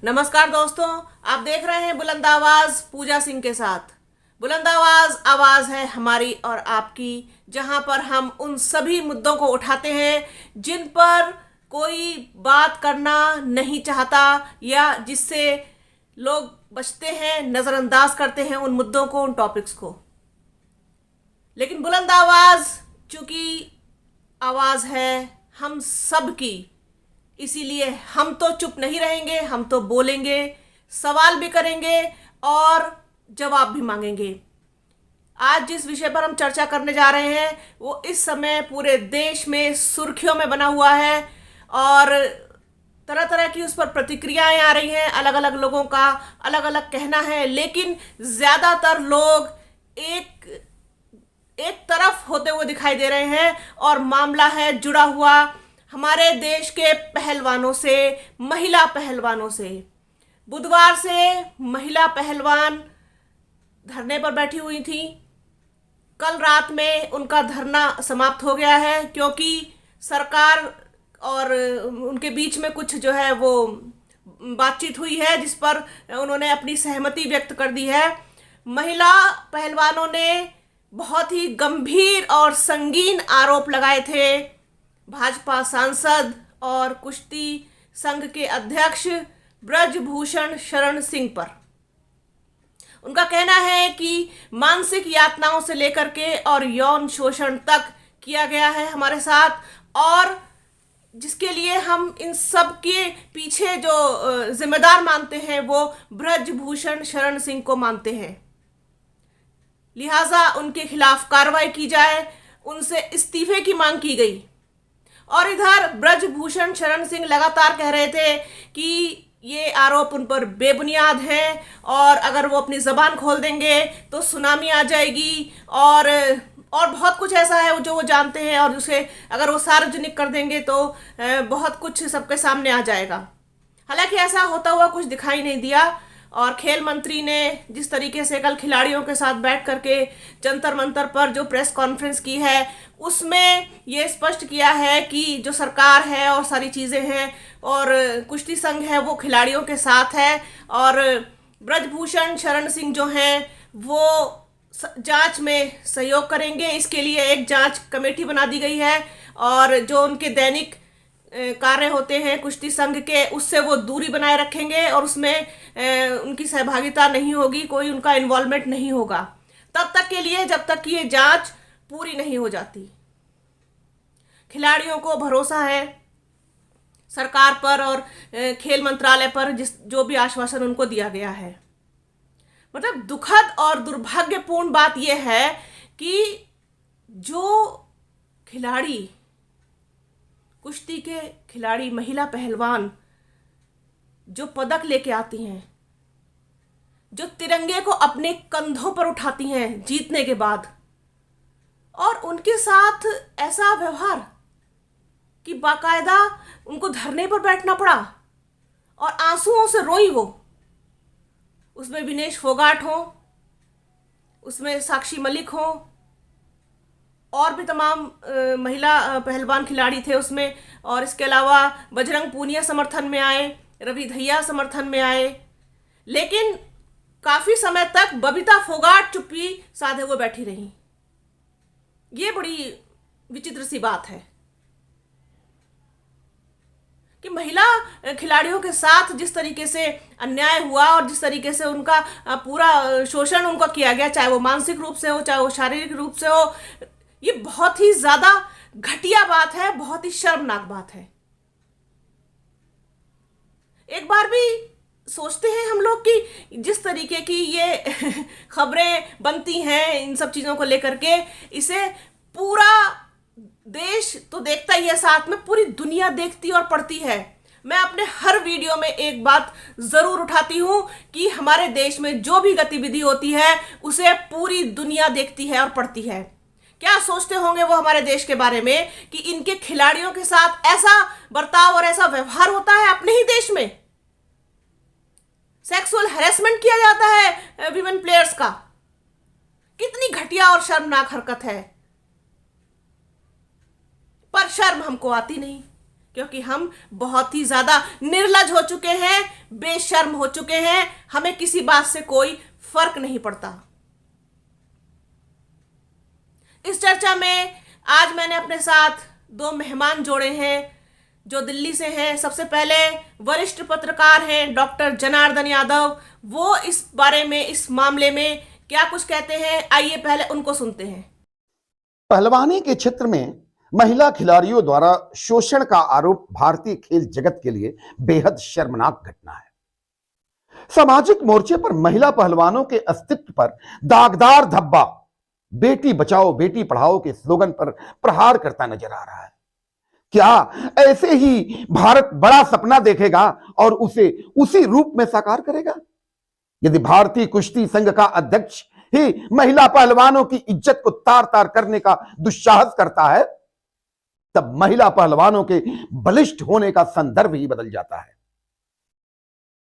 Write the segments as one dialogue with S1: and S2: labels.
S1: नमस्कार दोस्तों, आप देख रहे हैं बुलंद आवाज पूजा सिंह के साथ। बुलंद आवाज आवाज है हमारी और आपकी, जहां पर हम उन सभी मुद्दों को उठाते हैं जिन पर कोई बात करना नहीं चाहता या जिससे लोग बचते हैं, नज़रअंदाज करते हैं उन मुद्दों को, उन टॉपिक्स को। लेकिन बुलंद आवाज चूंकि आवाज है हम सब की, इसीलिए हम तो चुप नहीं रहेंगे, हम तो बोलेंगे, सवाल भी करेंगे और जवाब भी मांगेंगे। आज जिस विषय पर हम चर्चा करने जा रहे हैं वो इस समय पूरे देश में सुर्खियों में बना हुआ है और तरह तरह की उस पर प्रतिक्रियाएं आ रही हैं। अलग अलग लोगों का अलग अलग कहना है, लेकिन ज़्यादातर लोग एक तरफ होते हुए दिखाई दे रहे हैं और मामला है जुड़ा हुआ हमारे देश के पहलवानों से, महिला पहलवानों से। बुधवार से महिला पहलवान धरने पर बैठी हुई थी। कल रात में उनका धरना समाप्त हो गया है क्योंकि सरकार और उनके बीच में कुछ जो है वो बातचीत हुई है जिस पर उन्होंने अपनी सहमति व्यक्त कर दी है। महिला पहलवानों ने बहुत ही गंभीर और संगीन आरोप लगाए थे भाजपा सांसद और कुश्ती संघ के अध्यक्ष ब्रजभूषण शरण सिंह पर। उनका कहना है कि मानसिक यातनाओं से लेकर के और यौन शोषण तक किया गया है हमारे साथ, और जिसके लिए हम इन सब के पीछे जो जिम्मेदार मानते हैं वो ब्रजभूषण शरण सिंह को मानते हैं। लिहाजा उनके खिलाफ कार्रवाई की जाए, उनसे इस्तीफे की मांग की गई। और इधर ब्रजभूषण शरण सिंह लगातार कह रहे थे कि ये आरोप उन पर बेबुनियाद हैं और अगर वो अपनी ज़बान खोल देंगे तो सुनामी आ जाएगी और बहुत कुछ ऐसा है जो वो जानते हैं और उसे अगर वो सार्वजनिक कर देंगे तो बहुत कुछ सबके सामने आ जाएगा। हालांकि ऐसा होता हुआ कुछ दिखाई नहीं दिया और खेल मंत्री ने जिस तरीके से कल खिलाड़ियों के साथ बैठ करके जंतर मंतर पर जो प्रेस कॉन्फ्रेंस की है उसमें ये स्पष्ट किया है कि जो सरकार है और सारी चीज़ें हैं और कुश्ती संघ है वो खिलाड़ियों के साथ है और ब्रजभूषण शरण सिंह जो हैं वो जांच में सहयोग करेंगे। इसके लिए एक जांच कमेटी बना दी गई है और जो उनके दैनिक कार्य होते हैं कुश्ती संघ के उससे वो दूरी बनाए रखेंगे और उसमें उनकी सहभागिता नहीं होगी, कोई उनका इन्वॉल्वमेंट नहीं होगा तब तक के लिए जब तक कि ये जांच पूरी नहीं हो जाती। खिलाड़ियों को भरोसा है सरकार पर और खेल मंत्रालय पर जो भी आश्वासन उनको दिया गया है। मतलब दुखद और दुर्भाग्यपूर्ण बात यह है कि जो खिलाड़ी, कुश्ती के खिलाड़ी, महिला पहलवान जो पदक लेके आती हैं, जो तिरंगे को अपने कंधों पर उठाती हैं जीतने के बाद, और उनके साथ ऐसा व्यवहार कि बाकायदा उनको धरने पर बैठना पड़ा और आंसुओं से रोई वो। उसमें विनेश फोगाट हो, उसमें साक्षी मलिक हो और भी तमाम महिला पहलवान खिलाड़ी थे उसमें, और इसके अलावा बजरंग पूनिया समर्थन में आए, रवि धैया समर्थन में आए, लेकिन काफ़ी समय तक बबीता फोगाट चुप्पी साधे हुए बैठी रहीं। ये बड़ी विचित्र सी बात है कि महिला खिलाड़ियों के साथ जिस तरीके से अन्याय हुआ और जिस तरीके से उनका पूरा शोषण उनको किया गया, चाहे वो मानसिक रूप से हो चाहे वो शारीरिक रूप से हो, ये बहुत ही ज़्यादा घटिया बात है, बहुत ही शर्मनाक बात है। एक बार भी सोचते हैं हम लोग कि जिस तरीके की ये खबरें बनती हैं इन सब चीज़ों को लेकर के, इसे पूरा देश तो देखता ही है, साथ में पूरी दुनिया देखती और पढ़ती है। मैं अपने हर वीडियो में एक बात ज़रूर उठाती हूँ कि हमारे देश में जो भी गतिविधि होती है उसे पूरी दुनिया देखती है और पढ़ती है। क्या सोचते होंगे वो हमारे देश के बारे में कि इनके खिलाड़ियों के साथ ऐसा बर्ताव और ऐसा व्यवहार होता है अपने ही देश में। सेक्सुअल हैरेसमेंट किया जाता है विमेन प्लेयर्स का। कितनी घटिया और शर्मनाक हरकत है, पर शर्म हमको आती नहीं। क्योंकि हम बहुत ही ज्यादा निर्लज हो चुके हैं, बेशर्म हो चुके हैं, हमें किसी बात से कोई फर्क नहीं पड़ता। इस चर्चा में आज मैंने अपने साथ दो मेहमान जोड़े हैं जो दिल्ली से हैं। सबसे पहले वरिष्ठ पत्रकार हैं डॉक्टर जनार्दन यादव। वो इस बारे में, इस मामले में क्या कुछ कहते हैं, आइए पहले उनको सुनते हैं।
S2: पहलवानी के क्षेत्र में महिला खिलाड़ियों द्वारा शोषण का आरोप भारतीय खेल जगत के लिए बेहद शर्मनाक घटना है। सामाजिक मोर्चे पर महिला पहलवानों के अस्तित्व पर दागदार धब्बा बेटी बचाओ बेटी पढ़ाओ के स्लोगन पर प्रहार करता नजर आ रहा है। क्या ऐसे ही भारत बड़ा सपना देखेगा और उसे उसी रूप में साकार करेगा? यदि भारतीय कुश्ती संघ का अध्यक्ष ही महिला पहलवानों की इज्जत को तार तार करने का दुस्साहस करता है, तब महिला पहलवानों के बलिष्ठ होने का संदर्भ ही बदल जाता है।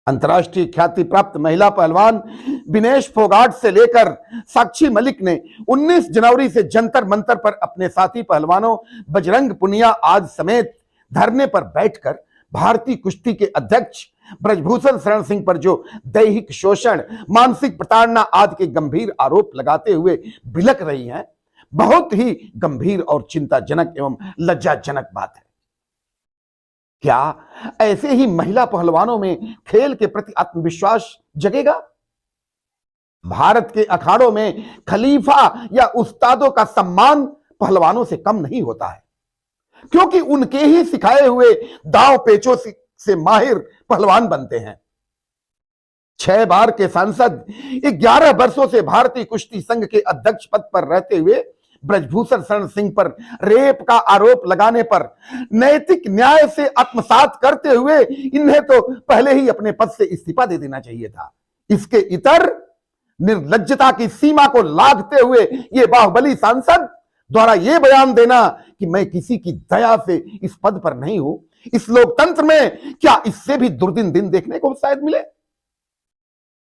S2: अंतर्राष्ट्रीय ख्याति प्राप्त महिला पहलवान विनेश फोगाट से लेकर साक्षी मलिक ने 19 जनवरी से जंतर मंतर पर अपने साथी पहलवानों बजरंग पुनिया आज समेत धरने पर बैठकर भारतीय कुश्ती के अध्यक्ष ब्रजभूषण शरण सिंह पर जो दैहिक शोषण, मानसिक प्रताड़ना आदि के गंभीर आरोप लगाते हुए बिलक रही हैं, बहुत ही गंभीर और चिंताजनक एवं लज्जाजनक बात है। क्या ऐसे ही महिला पहलवानों में खेल के प्रति आत्मविश्वास जगेगा? भारत के अखाड़ों में खलीफा या उस्तादों का सम्मान पहलवानों से कम नहीं होता है, क्योंकि उनके ही सिखाए हुए दांव पेचों से माहिर पहलवान बनते हैं। 6 बार के सांसद, 11 वर्षों से भारतीय कुश्ती संघ के अध्यक्ष पद पर रहते हुए ब्रजभूषण शरण सिंह पर रेप का आरोप लगाने पर नैतिक न्याय से आत्मसात करते हुए इन्हें तो पहले ही अपने पद से इस्तीफा दे देना चाहिए था। इसके इतर निर्लज्जता की सीमा को लांघते हुए ये बाहुबली सांसद द्वारा यह बयान देना कि मैं किसी की दया से इस पद पर नहीं हूं, इस लोकतंत्र में क्या इससे भी दुर्दिन दिन देखने को शायद मिले?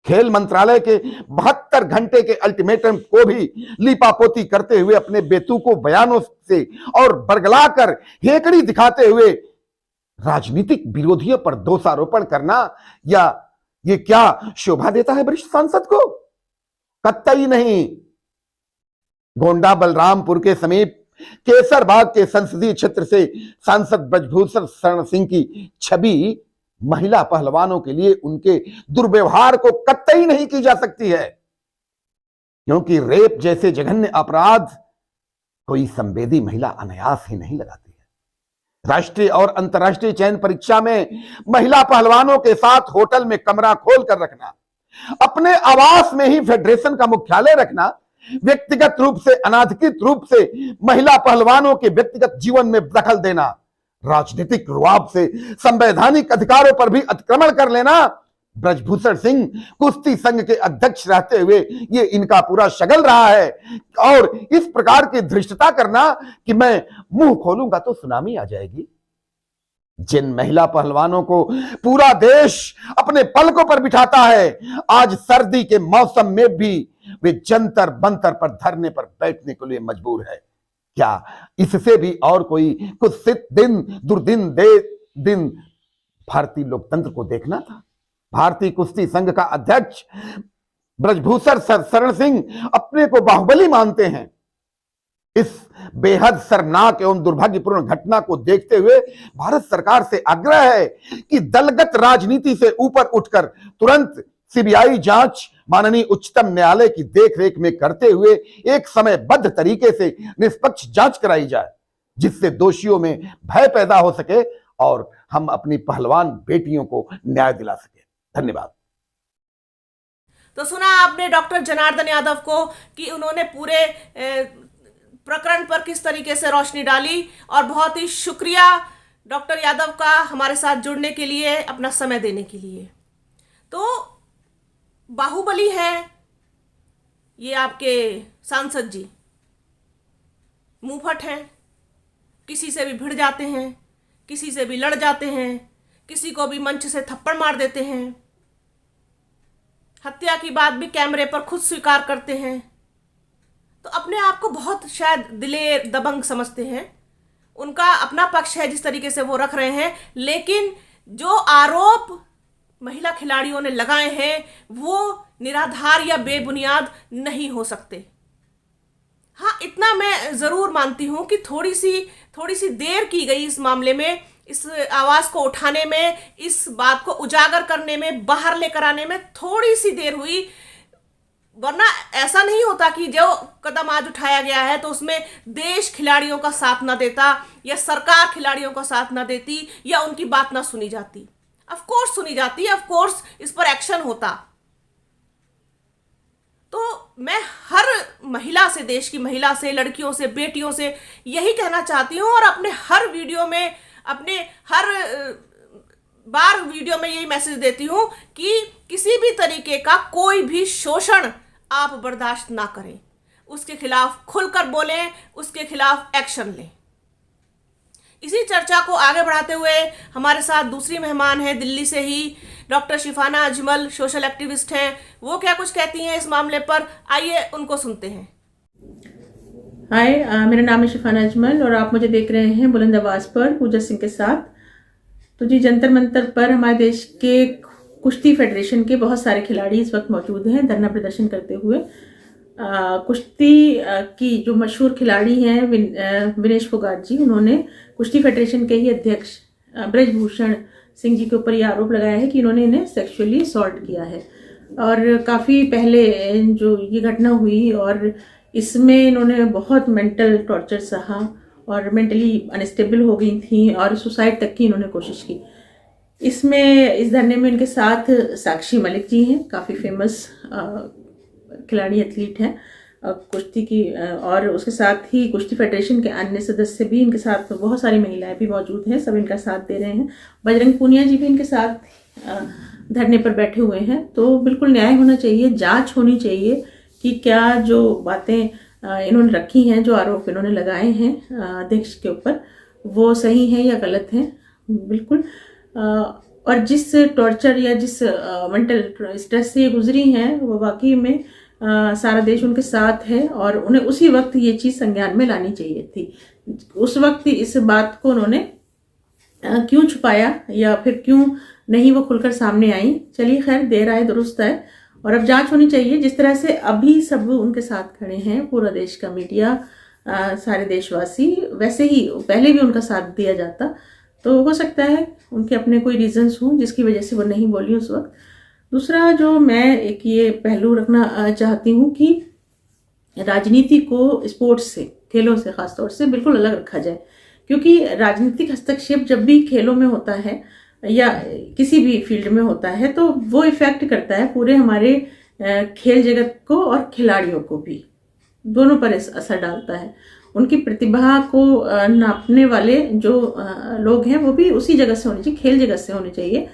S2: खेल मंत्रालय के 72 घंटे के अल्टीमेटम को भी लीपापोती करते हुए अपने बेतुको बयानों से और बरगलाकर हेकड़ी दिखाते हुए राजनीतिक विरोधियों पर दोषारोपण करना, या ये क्या शोभा देता है वरिष्ठ सांसद को? कतई नहीं। गोंडा बलरामपुर के समीप केसरबाग के संसदीय क्षेत्र से सांसद ब्रजभूषण शरण सिंह की छवि महिला पहलवानों के लिए उनके दुर्व्यवहार को कतई नहीं की जा सकती है, क्योंकि रेप जैसे जघन्य अपराध कोई संवेदी महिला अनायास ही नहीं लगाती है। राष्ट्रीय और अंतर्राष्ट्रीय चयन परीक्षा में महिला पहलवानों के साथ होटल में कमरा खोल कर रखना, अपने आवास में ही फेडरेशन का मुख्यालय रखना, व्यक्तिगत रूप से अनाधिकृत रूप से महिला पहलवानों के व्यक्तिगत जीवन में दखल देना, राजनीतिक रुआब से संवैधानिक अधिकारों पर भी अतिक्रमण कर लेना, ब्रजभूषण सिंह कुश्ती संघ के अध्यक्ष रहते हुए ये इनका पूरा शगल रहा है। और इस प्रकार की धृष्टता करना कि मैं मुंह खोलूंगा तो सुनामी आ जाएगी। जिन महिला पहलवानों को पूरा देश अपने पलकों पर बिठाता है, आज सर्दी के मौसम में भी वे जंतर मंतर पर धरने पर बैठने के लिए मजबूर है। क्या इससे भी और कोई कुत्सित दिन, दुर्दिन दिन भारतीय लोकतंत्र को देखना था? भारतीय कुश्ती संघ का अध्यक्ष ब्रजभूषण शरण सिंह अपने को बाहुबली मानते हैं। इस बेहद शर्मनाक एवं दुर्भाग्यपूर्ण घटना को देखते हुए भारत सरकार से आग्रह है कि दलगत राजनीति से ऊपर उठकर तुरंत सीबीआई जांच माननीय उच्चतम न्यायालय की देखरेख में करते हुए एक समयबद्ध तरीके से निष्पक्ष जांच कराई जाए, जिससे दोषियों में भय पैदा हो सके और हम अपनी पहलवान बेटियों को न्याय दिला सके। धन्यवाद।
S1: तो सुना आपने डॉक्टर जनार्दन यादव को कि उन्होंने पूरे प्रकरण पर किस तरीके से रोशनी डाली, और बहुत ही शुक्रिया डॉक्टर यादव का हमारे साथ जुड़ने के लिए, अपना समय देने के लिए। तो बाहुबली है ये आपके सांसद जी, मुंहफट हैं, किसी से भी भिड़ जाते हैं, किसी से भी लड़ जाते हैं, किसी को भी मंच से थप्पड़ मार देते हैं, हत्या की बात भी कैमरे पर खुद स्वीकार करते हैं। तो अपने आप को बहुत शायद दिलेर, दबंग समझते हैं। उनका अपना पक्ष है जिस तरीके से वो रख रहे हैं, लेकिन जो आरोप महिला खिलाड़ियों ने लगाए हैं वो निराधार या बेबुनियाद नहीं हो सकते। हाँ, इतना मैं जरूर मानती हूं कि थोड़ी सी देर की गई इस मामले में, इस आवाज को उठाने में, इस बात को उजागर करने में, बाहर लेकर आने में थोड़ी सी देर हुई। वरना ऐसा नहीं होता कि जो कदम आज उठाया गया है तो उसमें देश खिलाड़ियों का साथ ना देता या सरकार खिलाड़ियों का साथ ना देती या उनकी बात ना सुनी जाती। ऑफ कोर्स सुनी जाती, ऑफ कोर्स इस पर एक्शन होता। तो मैं हर महिला से, देश की महिला से, लड़कियों से, बेटियों से यही कहना चाहती हूँ और अपने हर वीडियो में, अपने हर बार वीडियो में यही मैसेज देती हूँ कि किसी भी तरीके का कोई भी शोषण आप बर्दाश्त ना करें, उसके खिलाफ खुलकर बोलें, उसके खिलाफ एक्शन लें। इसी चर्चा को आगे बढ़ाते हुए हमारे साथ दूसरी मेहमान है दिल्ली से ही, डॉक्टर शिफाना अजमल, सोशल एक्टिविस्ट हैं। वो क्या कुछ कहती हैं इस मामले पर, आइए उनको सुनते हैं।
S3: हाय, मेरा नाम है शिफाना अजमल और आप मुझे देख रहे हैं बुलंद आवाज पर पूजा सिंह के साथ। तो जी, जंतर मंतर पर हमारे देश के कुश्ती फेडरेशन के बहुत सारे खिलाड़ी इस वक्त मौजूद हैं धरना प्रदर्शन करते हुए। कुश्ती की जो मशहूर खिलाड़ी हैं विनेश फोगाट जी, उन्होंने कुश्ती फेडरेशन के ही अध्यक्ष ब्रजभूषण सिंह जी के ऊपर ये आरोप लगाया है कि इन्होंने इन्हें सेक्सुअली असॉल्ट किया है। और काफ़ी पहले जो ये घटना हुई और इसमें इन्होंने बहुत मेंटल टॉर्चर सहा और मेंटली अनस्टेबल हो गई थी और सुसाइड तक की इन्होंने कोशिश की। इसमें इस धरने में इनके साथ साक्षी मलिक जी हैं, काफ़ी फेमस खिलाड़ी एथलीट हैं कुश्ती की, और उसके साथ ही कुश्ती फेडरेशन के अन्य सदस्य भी इनके साथ, बहुत सारी महिलाएं भी मौजूद हैं, सब इनका साथ दे रहे हैं। बजरंग पूनिया जी भी इनके साथ धरने पर बैठे हुए हैं। तो बिल्कुल न्याय होना चाहिए, जांच होनी चाहिए कि क्या जो बातें इन्होंने रखी हैं, जो आरोप इन्होंने लगाए हैं अध्यक्ष के ऊपर, वो सही हैं या गलत हैं। बिल्कुल। और जिस टॉर्चर या जिस मेंटल स्ट्रेस से गुजरी हैं वो वाकई में सारा देश उनके साथ है और उन्हें उसी वक्त ये चीज़ संज्ञान में लानी चाहिए थी। उस वक्त इस बात को उन्होंने क्यों छुपाया या फिर क्यों नहीं वो खुलकर सामने आई। चलिए, खैर, देर आए दुरुस्त आए, और अब जांच होनी चाहिए। जिस तरह से अभी सब उनके साथ खड़े हैं, पूरा देश का मीडिया, सारे देशवासी, वैसे ही पहले भी उनका साथ दिया जाता। तो हो सकता है उनके अपने कोई रीजंस हों जिसकी वजह से वो नहीं बोली उस वक्त। दूसरा जो मैं एक ये पहलू रखना चाहती हूँ कि राजनीति को स्पोर्ट्स से, खेलों से खासतौर से बिल्कुल अलग रखा जाए, क्योंकि राजनीतिक हस्तक्षेप जब भी खेलों में होता है या किसी भी फील्ड में होता है तो वो इफेक्ट करता है पूरे हमारे खेल जगत को और खिलाड़ियों को भी, दोनों पर असर डालता है। उनकी प्रतिभा को नापने वाले जो लोग हैं वो भी उसी जगह से होने चाहिए, खेल जगत से होने चाहिए।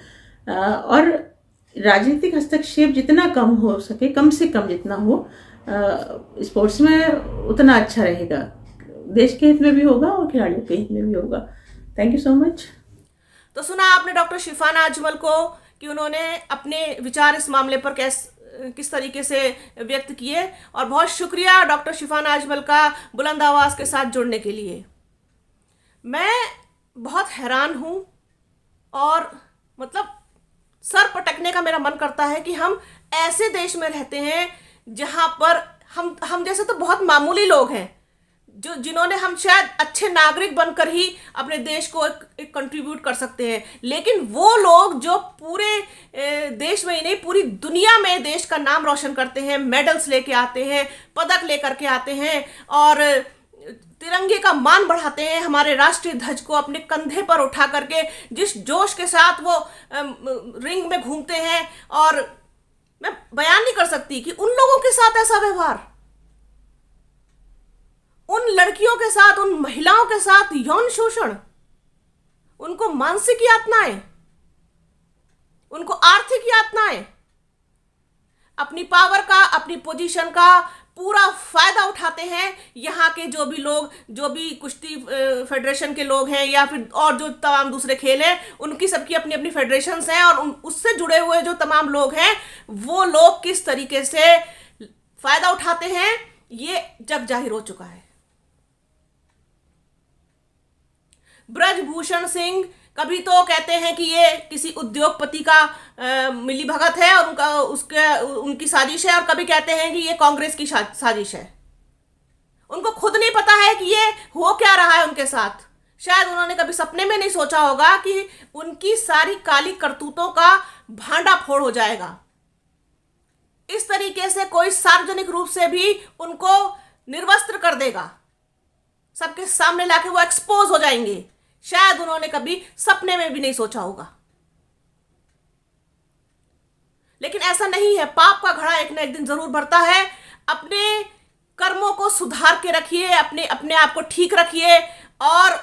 S3: और राजनीतिक हस्तक्षेप जितना कम हो सके, कम से कम जितना हो स्पोर्ट्स में, उतना अच्छा रहेगा। देश के हित में भी होगा और खिलाड़ियों के हित में भी होगा। Thank you so much.
S1: तो सुना आपने डॉक्टर शिफाना अजमल को कि उन्होंने अपने विचार इस मामले पर किस तरीके से व्यक्त किए, और बहुत शुक्रिया डॉक्टर शिफाना अजमल का बुलंद आवाज के साथ जुड़ने के लिए। मैं बहुत हैरान हूं और मतलब सर पटकने का मेरा मन करता है कि हम ऐसे देश में रहते हैं जहां पर हम जैसे तो बहुत मामूली लोग हैं, जिन्होंने हम शायद अच्छे नागरिक बनकर ही अपने देश को एक कंट्रीब्यूट कर सकते हैं, लेकिन वो लोग जो पूरे देश में ही नहीं पूरी दुनिया में देश का नाम रोशन करते हैं, मेडल्स लेके आते हैं, पदक लेकर के आते हैं और तिरंगे का मान बढ़ाते हैं, हमारे राष्ट्रीय ध्वज को अपने कंधे पर उठा करके जिस जोश के साथ वो रिंग में घूमते हैं, और मैं बयान नहीं कर सकती कि उन लोगों के साथ ऐसा व्यवहार, उन लड़कियों के साथ, उन महिलाओं के साथ यौन शोषण, उनको मानसिक यातनाएं, उनको आर्थिक यातनाएं, अपनी पावर का, अपनी पोजीशन का पूरा फायदा उठाते हैं यहाँ के जो भी लोग, जो भी कुश्ती फेडरेशन के लोग हैं या फिर और जो तमाम दूसरे खेल हैं, उनकी सबकी अपनी अपनी फेडरेशंस हैं और उससे जुड़े हुए जो तमाम लोग हैं, वो लोग किस तरीके से फायदा उठाते हैं ये जग जाहिर हो चुका है। ब्रजभूषण सिंह कभी तो कहते हैं कि ये किसी उद्योगपति का मिली भगत है और उनकी साजिश है, और कभी कहते हैं कि ये कांग्रेस की साजिश है। उनको खुद नहीं पता है कि ये हो क्या रहा है उनके साथ। शायद उन्होंने कभी सपने में नहीं सोचा होगा कि उनकी सारी काली करतूतों का भांडा फोड़ हो जाएगा। इस तरीके से कोई सार्वजनिक रूप से भी उनको निर्वस्त्र कर देगा, सबके सामने लाके वो एक्सपोज हो जाएंगे। शायद उन्होंने कभी सपने में भी नहीं सोचा होगा। लेकिन ऐसा नहीं है, पाप का घड़ा एक ना एक दिन जरूर भरता है। अपने कर्मों को सुधार के रखिए, अपने आप को ठीक रखिए, और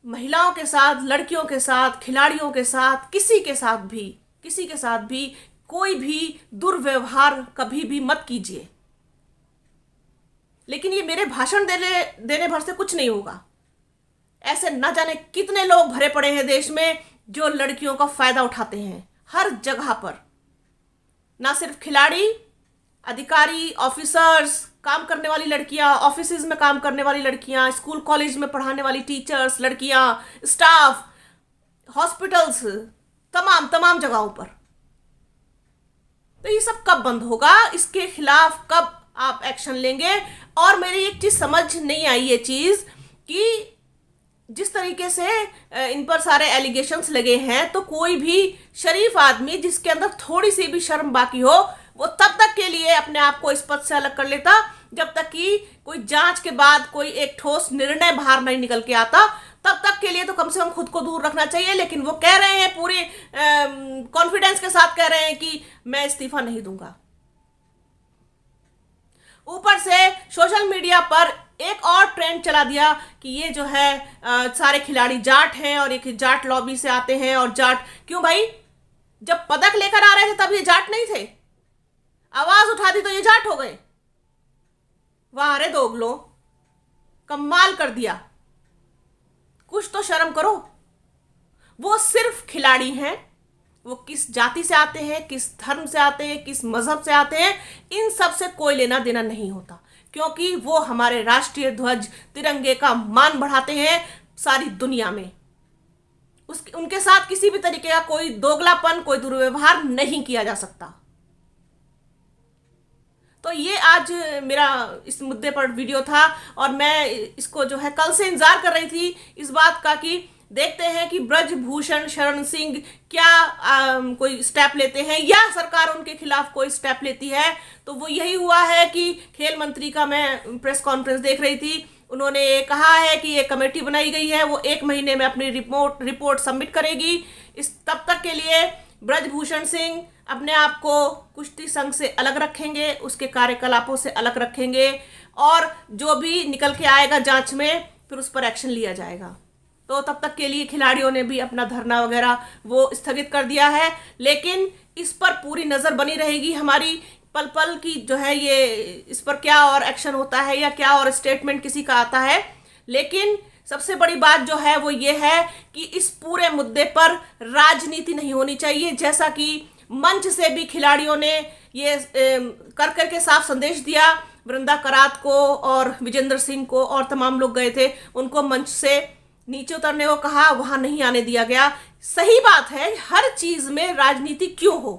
S1: महिलाओं के साथ, लड़कियों के साथ, खिलाड़ियों के साथ, किसी के साथ भी कोई भी दुर्व्यवहार कभी भी मत कीजिए। लेकिन ये मेरे भाषण देने भर से कुछ नहीं होगा। ऐसे न जाने कितने लोग भरे पड़े हैं देश में जो लड़कियों का फायदा उठाते हैं हर जगह पर। ना सिर्फ खिलाड़ी, अधिकारी, ऑफिसर्स, काम करने वाली लड़कियां, ऑफिसेज में काम करने वाली लड़कियां, स्कूल कॉलेज में पढ़ाने वाली टीचर्स, लड़कियां, स्टाफ, हॉस्पिटल्स, तमाम जगहों पर। तो ये सब कब बंद होगा? इसके खिलाफ कब आप एक्शन लेंगे? और मेरी एक चीज समझ नहीं आई, ये चीज कि जिस तरीके से इन पर सारे एलिगेशंस लगे हैं, तो कोई भी शरीफ आदमी जिसके अंदर थोड़ी सी भी शर्म बाकी हो, वो तब तक के लिए अपने आप को इस पद से अलग कर लेता जब तक कि कोई जांच के बाद कोई एक ठोस निर्णय बाहर नहीं निकल के आता। तब तक के लिए तो कम से कम खुद को दूर रखना चाहिए। लेकिन वो कह रहे हैं, पूरे कॉन्फिडेंस के साथ कह रहे हैं कि मैं इस्तीफा नहीं दूंगा। ऊपर से सोशल मीडिया पर एक और ट्रेंड चला दिया कि ये जो है सारे खिलाड़ी जाट हैं और एक जाट लॉबी से आते हैं। और जाट क्यों भाई? जब पदक लेकर आ रहे थे तब ये जाट नहीं थे? आवाज उठा दी तो ये जाट हो गए? वाह रे दोगलो, कमाल कर दिया। कुछ तो शर्म करो। वो सिर्फ खिलाड़ी हैं। वो किस जाति से आते हैं, किस धर्म से आते हैं, किस मजहब से आते हैं, इन सब से कोई लेना देना नहीं होता, क्योंकि वो हमारे राष्ट्रीय ध्वज तिरंगे का मान बढ़ाते हैं सारी दुनिया में। उनके साथ किसी भी तरीके का कोई दोगलापन, कोई दुर्व्यवहार नहीं किया जा सकता। तो ये आज मेरा इस मुद्दे पर वीडियो था, और मैं इसको जो है कल से इंतजार कर रही थी इस बात का कि देखते हैं कि ब्रजभूषण शरण सिंह क्या कोई स्टेप लेते हैं या सरकार उनके खिलाफ कोई स्टेप लेती है। तो वो यही हुआ है कि खेल मंत्री का मैं प्रेस कॉन्फ्रेंस देख रही थी, उन्होंने कहा है कि एक कमेटी बनाई गई है, वो 1 महीने में अपनी रिपोर्ट सबमिट करेगी। तब तक के लिए ब्रजभूषण सिंह अपने आप को कुश्ती संघ से अलग रखेंगे, उसके कार्यकलापों से अलग रखेंगे, और जो भी निकल के आएगा जांच में फिर उस पर एक्शन लिया जाएगा। तो तब तक के लिए खिलाड़ियों ने भी अपना धरना वगैरह वो स्थगित कर दिया है। लेकिन इस पर पूरी नज़र बनी रहेगी हमारी, पल पल की जो है ये इस पर क्या और एक्शन होता है या क्या और स्टेटमेंट किसी का आता है। लेकिन सबसे बड़ी बात जो है वो ये है कि इस पूरे मुद्दे पर राजनीति नहीं होनी चाहिए, जैसा कि मंच से भी खिलाड़ियों ने ये कर करके साफ संदेश दिया। वृंदा करात को और विजेंद्र सिंह को और तमाम लोग गए थे, उनको मंच से नीचे उतरने को कहा, वहां नहीं आने दिया गया। सही बात है, हर चीज में राजनीति क्यों हो?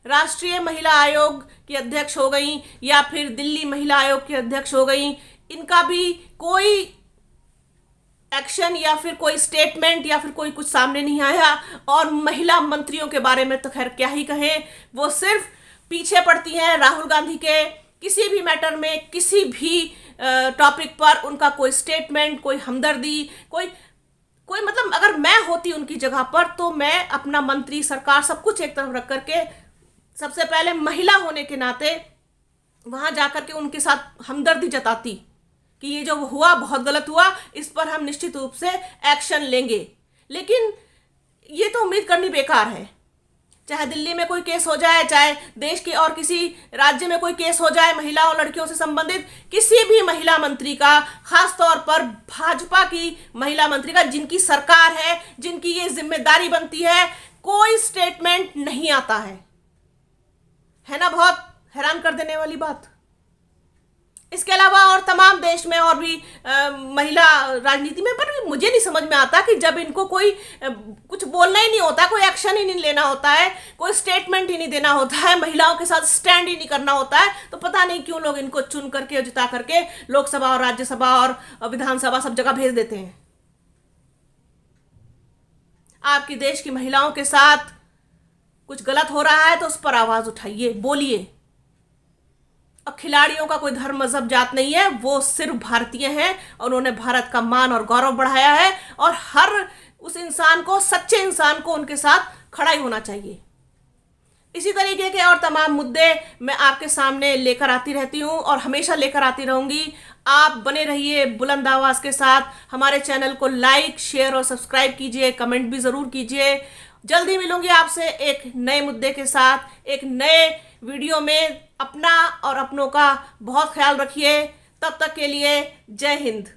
S1: राष्ट्रीय महिला आयोग की अध्यक्ष हो गई या फिर दिल्ली महिला आयोग की अध्यक्ष हो गई, इनका भी कोई एक्शन या फिर कोई स्टेटमेंट या फिर कोई कुछ सामने नहीं आया। और महिला मंत्रियों के बारे में तो खैर क्या ही कहें, वो सिर्फ पीछे पड़ती हैं राहुल गांधी के। किसी भी मैटर में, किसी भी टॉपिक पर उनका कोई स्टेटमेंट, कोई हमदर्दी, कोई मतलब अगर मैं होती उनकी जगह पर तो मैं अपना मंत्री, सरकार सब कुछ एक तरफ रख करके सबसे पहले महिला होने के नाते वहां जाकर के उनके साथ हमदर्दी जताती कि ये जो हुआ बहुत गलत हुआ, इस पर हम निश्चित रूप से एक्शन लेंगे। लेकिन ये तो उम्मीद करनी बेकार है। चाहे दिल्ली में कोई केस हो जाए, चाहे देश के और किसी राज्य में कोई केस हो जाए महिला और लड़कियों से संबंधित, किसी भी महिला मंत्री का, खास तौर पर भाजपा की महिला मंत्री का, जिनकी सरकार है, जिनकी ये जिम्मेदारी बनती है, कोई स्टेटमेंट नहीं आता है ना? बहुत हैरान कर देने वाली बात। इसके अलावा और तमाम देश में और भी महिला राजनीति में, पर भी मुझे नहीं समझ में आता कि जब इनको कोई कुछ बोलना ही नहीं होता, कोई एक्शन ही नहीं लेना होता है, कोई स्टेटमेंट ही नहीं देना होता है, महिलाओं के साथ स्टैंड ही नहीं करना होता है, तो पता नहीं क्यों लोग इनको चुन करके और जिता करके लोकसभा और राज्यसभा और विधानसभा सब जगह भेज देते हैं। आपकी देश की महिलाओं के साथ कुछ गलत हो रहा है तो उस पर आवाज उठाइए, बोलिए। और खिलाड़ियों का कोई धर्म मजहब जात नहीं है, वो सिर्फ भारतीय हैं और उन्होंने भारत का मान और गौरव बढ़ाया है, और हर उस इंसान को, सच्चे इंसान को उनके साथ खड़ा ही होना चाहिए। इसी तरीके के और तमाम मुद्दे मैं आपके सामने लेकर आती रहती हूँ और हमेशा लेकर आती रहूंगी। आप बने रहिए बुलंद आवाज के साथ। हमारे चैनल को लाइक, शेयर और सब्सक्राइब कीजिए, कमेंट भी जरूर कीजिए। जल्दी मिलूंगी आपसे एक नए मुद्दे के साथ, एक नए वीडियो में। अपना और अपनों का बहुत ख्याल रखिए। तब तक के लिए जय हिंद।